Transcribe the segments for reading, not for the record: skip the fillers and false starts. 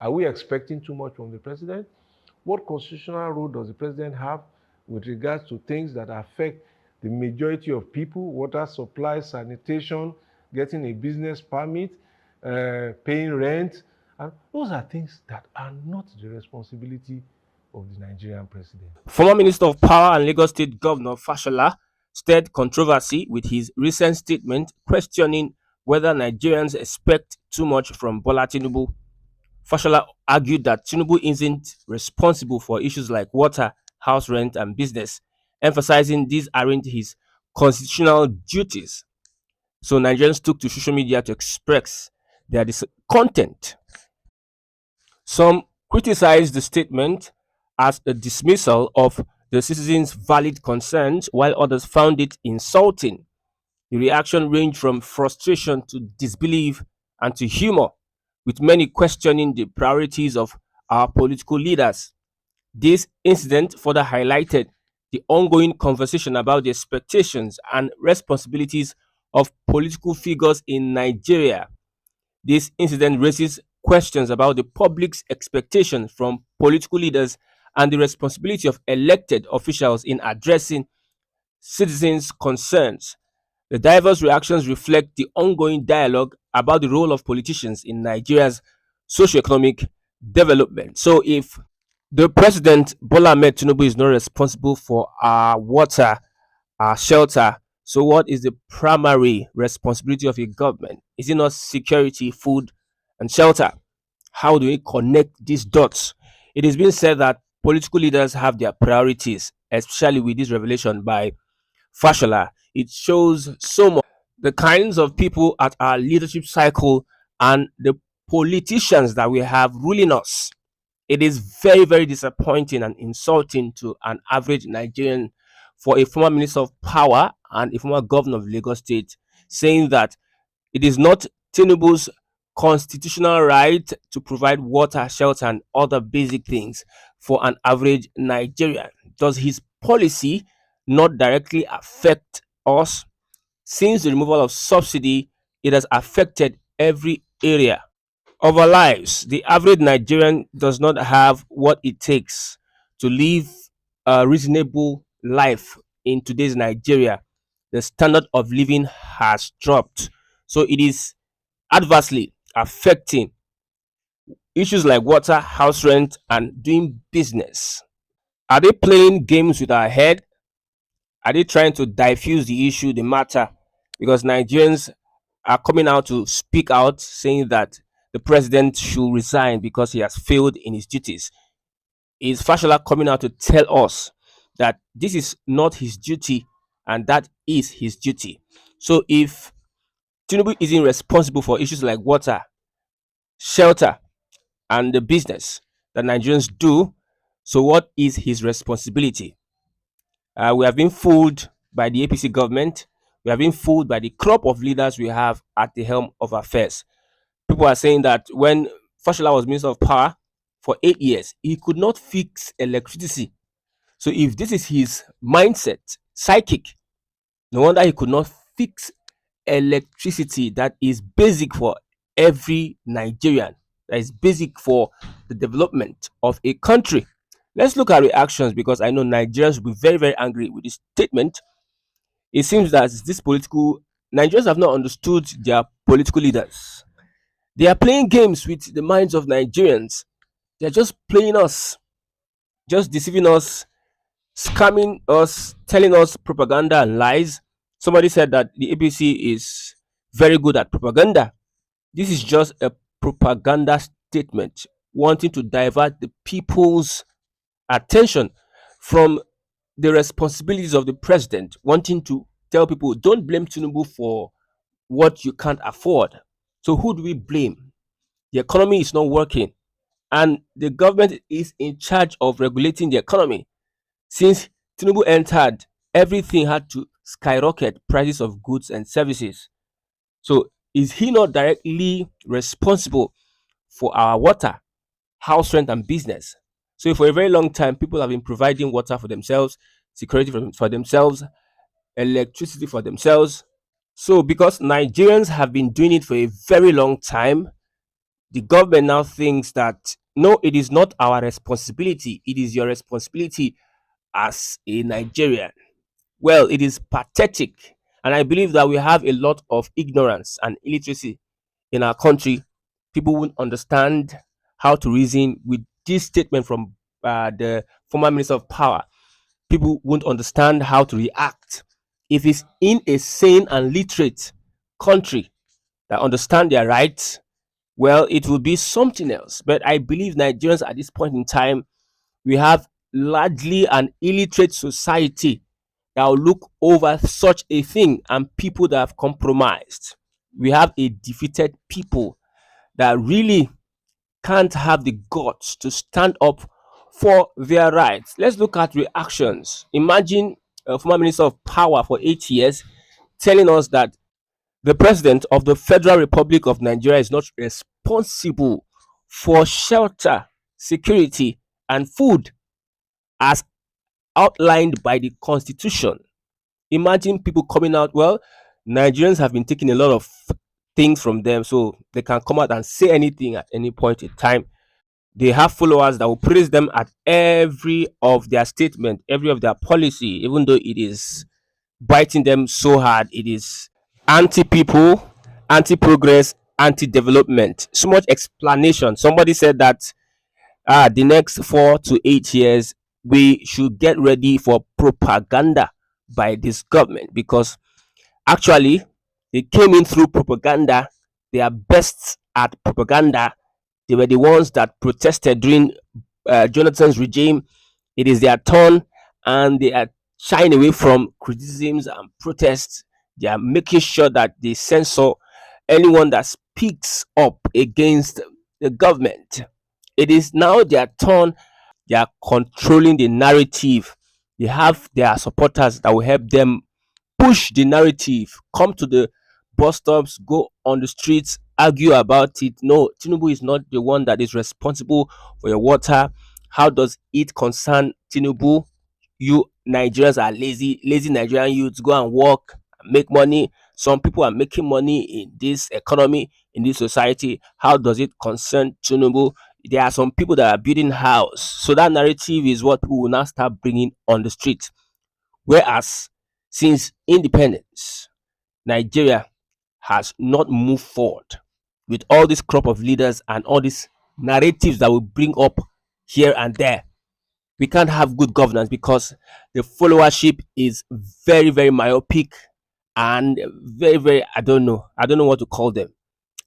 Are we expecting too much from the president? What constitutional role does the president have with regards to things that affect the majority of people? Water supply, sanitation, getting a business permit, paying rent. And those are things that are not the responsibility of the Nigerian president. Former Minister of Power and Lagos State Governor Fashola stirred controversy with his recent statement questioning whether Nigerians expect too much from Bola Tinubu. Fashola argued that Tinubu isn't responsible for issues like water, house rent, and business, emphasizing these aren't his constitutional duties. So Nigerians took to social media to express their discontent. Some criticized the statement as a dismissal of the citizens' valid concerns, while others found it insulting. The reaction ranged from frustration to disbelief and to humor, with many questioning the priorities of our political leaders. This incident further highlighted the ongoing conversation about the expectations and responsibilities of political figures in Nigeria. This incident raises questions about the public's expectations from political leaders and the responsibility of elected officials in addressing citizens' concerns. The diverse reactions reflect the ongoing dialogue about the role of politicians in Nigeria's socioeconomic development. So, if the president Bola Ahmed Tinubu is not responsible for our water, our shelter, so what is the primary responsibility of a government? Is it not security, food, and shelter? How do we connect these dots? It is being said that political leaders have their priorities, especially with this revelation by Fashola. It shows so much the kinds of people at our leadership cycle and the politicians that we have ruling us. It is very, very disappointing and insulting to an average Nigerian for a former minister of power and a former governor of Lagos State saying that it is not Tinubu's constitutional right to provide water, shelter, and other basic things for an average Nigerian. Does his policy not directly affect us? Since the removal of subsidy, it has affected every area of our lives. The average Nigerian does not have what it takes to live a reasonable life in today's Nigeria. The standard of living has dropped. So it is adversely affecting issues like water, house rent, and doing business. Are they playing games with our head? Are they trying to diffuse the issue, the matter? Because Nigerians are coming out to speak out saying that the president should resign because he has failed in his duties. Is Fashola coming out to tell us that this is not his duty and that is his duty? So if Tinubu isn't responsible for issues like water, shelter, and the business that Nigerians do, so what is his responsibility? We have been fooled by the APC government. We have been fooled by the crop of leaders we have at the helm of affairs. People are saying that when Fashola was Minister of Power for 8 years, he could not fix electricity. So if this is his mindset, psychic, no wonder he could not fix electricity that is basic for every Nigerian, that is basic for the development of a country. Let's look at reactions because I know Nigerians will be very, very angry with this statement. It seems that this political Nigerians have not understood their political leaders. They are playing games with the minds of Nigerians. They're just playing us, just deceiving us, scamming us, telling us propaganda and lies. Somebody said that the APC is very good at propaganda. This is just a propaganda statement wanting to divert the people's attention from the responsibilities of the president, wanting to tell people don't blame Tinubu for what you can't afford. So who do we blame? The economy is not working and the government is in charge of regulating the economy. Since Tinubu entered, everything had to skyrocket prices of goods and services. So is he not directly responsible for our water, house rent, and business? So for a very long time, people have been providing water for themselves, security for themselves, electricity for themselves. So because Nigerians have been doing it for a very long time, The government now thinks that no, it is not our responsibility, it is your responsibility as a Nigerian. Well, it is pathetic. And I believe that we have a lot of ignorance and illiteracy in our country. People won't understand how to reason with this statement from the former minister of power. People won't understand how to react. If it's in a sane and literate country that understand their rights, well, it will be something else. But I believe Nigerians at this point in time, we have largely an illiterate society that will look over such a thing, and people that have compromised. We have a defeated people that really can't have the guts to stand up for their rights. Let's look at reactions. Imagine a former minister of power for 8 years telling us that the president of the Federal Republic of Nigeria is not responsible for shelter, security, and food as outlined by the constitution. Imagine people coming out, well, Nigerians have been taking a lot of things from them, so they can come out and say anything at any point in time. They have followers that will praise them at every of their statement, every of their policy, even though it is biting them so hard. It is anti people, anti progress, anti development. So much explanation. Somebody said that the next 4 to 8 years, we should get ready for propaganda by this government because actually they came in through propaganda. They are best at propaganda. They were the ones that protested during Jonathan's regime. It is their turn, and they are shying away from criticisms and protests. They are making sure that they censor anyone that speaks up against the government. It is now their turn. They are controlling the narrative. They have their supporters that will help them push the narrative, come to the bus stops, go on the streets, argue about it. No, Tinubu is not the one that is responsible for your water. How does it concern Tinubu? You Nigerians are lazy, lazy Nigerian youths. Go and work, make money. Some people are making money in this economy, in this society. How does it concern Tinubu? There are some people that are building house. So that narrative is what we will now start bringing on the street. Whereas since independence, Nigeria has not moved forward with all this crop of leaders and all these narratives that will bring up here and there. We can't have good governance because the followership is very, very myopic and very, very, I don't know what to call them.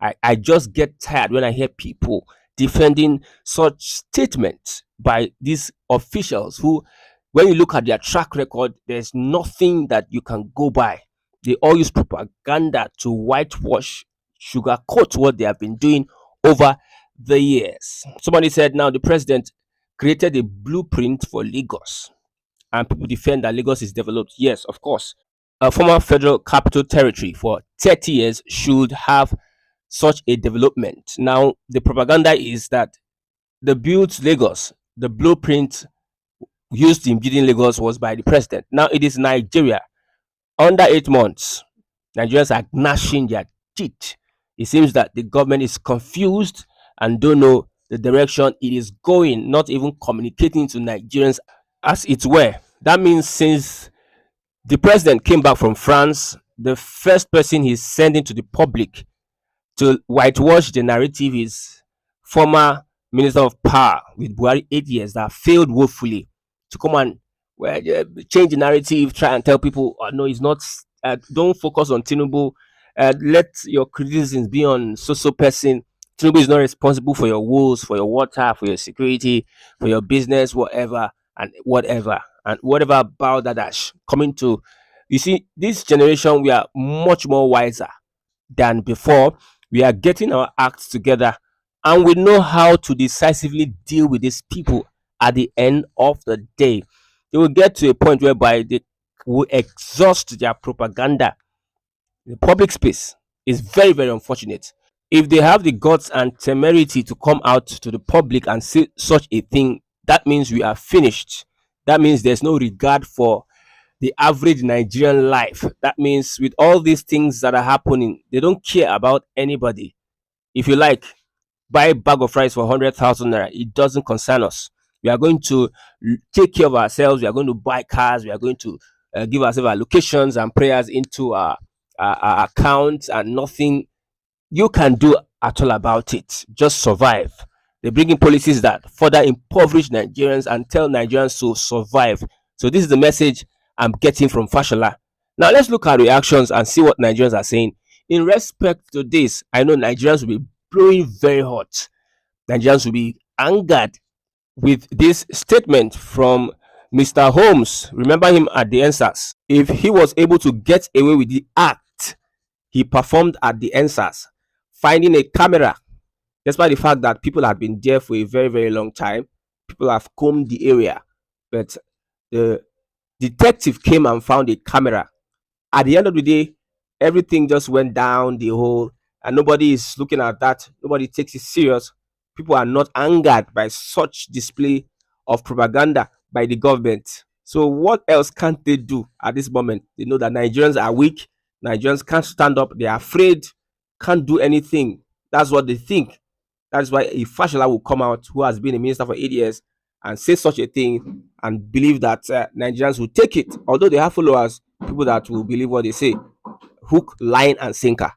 I just get tired when I hear people defending such statements by these officials who, when you look at their track record, there's nothing that you can go by. They all use propaganda to whitewash, sugarcoat what they have been doing over the years. Somebody said now the president created a blueprint for Lagos, and people defend that Lagos is developed. Yes, of course. A former federal capital territory for 30 years should have such a development. Now, the propaganda is that the built Lagos, the blueprint used in building Lagos was by the president. Now it is Nigeria. Under 8 months, Nigerians are gnashing their teeth. It seems that the government is confused and don't know the direction it is going, not even communicating to Nigerians as it were. That means since the president came back from France, the first person he's sending to the public to whitewash the narrative is former minister of power with Buhari 8 years that failed woefully to come and, well, change the narrative, try and tell people, oh, no, it's not. Don't focus on Tinubu. Let your criticisms be on so person. Tinubu is not responsible for your woes, for your water, for your security, for your business, whatever and whatever about that dash coming to. You see, this generation we are much more wiser than before. We are getting our acts together and we know how to decisively deal with these people at the end of the day. They will get to a point whereby they will exhaust their propaganda. The public space is very, very unfortunate. If they have the guts and temerity to come out to the public and say such a thing, that means we are finished. That means there's no regard for the average Nigerian life. That means with all these things that are happening, they don't care about anybody. If you like, buy a bag of rice for 100,000 naira. It doesn't concern us. We are going to take care of ourselves. We are going to buy cars. We are going to give ourselves allocations and prayers into our accounts, and nothing you can do at all about it. Just survive. They bring in policies that further impoverish Nigerians and tell Nigerians to survive. So this is the message I'm getting from Fashola. Now let's look at reactions and see what Nigerians are saying. In respect to this, I know Nigerians will be blowing very hot. Nigerians will be angered with this statement from Mr. Holmes. Remember him at the NSAS. If he was able to get away with the act he performed at the NSAS, finding a camera, despite the fact that people have been there for a very, very long time, people have combed the area, but the detective came and found a camera. At the end of the day, everything just went down the hole, and nobody is looking at that. Nobody takes it serious. People are not angered by such display of propaganda by the government. So what else can't they do at this moment? They know that Nigerians are weak. Nigerians can't stand up. They are afraid. Can't do anything. That's what they think. That's why a Fashola will come out, who has been a minister for 8 years, and say such a thing and believe that Nigerians will take it. Although they have followers, people that will believe what they say. Hook, line, and sinker.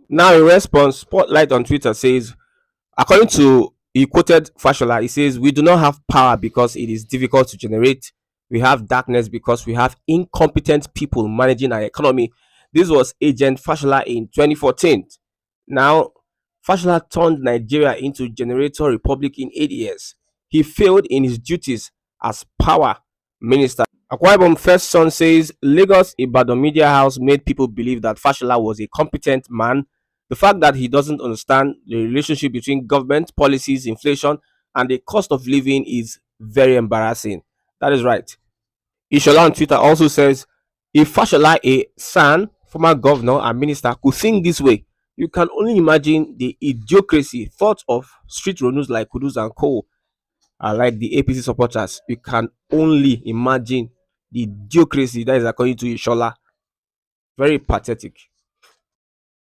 Now, in response, Spotlight on Twitter says, according to, he quoted Fashola, he says, "We do not have power because it is difficult to generate. We have darkness because we have incompetent people managing our economy." This was Agent Fashola in 2014. Now, Fashola turned Nigeria into generator republic in 8 years. He failed in his duties as power minister. Akwa Ibom First Son says Lagos Ibadan Media House made people believe that Fashola was a competent man. The fact that he doesn't understand the relationship between government policies, inflation, and the cost of living is very embarrassing. That is right. Ishola on Twitter also says, if Fashola, a son, former governor and minister, could think this way, you can only imagine the idiocracy thought of street runners like Kudus and Co. Like the APC supporters. You can only imagine the idiocracy that is according to Ishola. Very pathetic.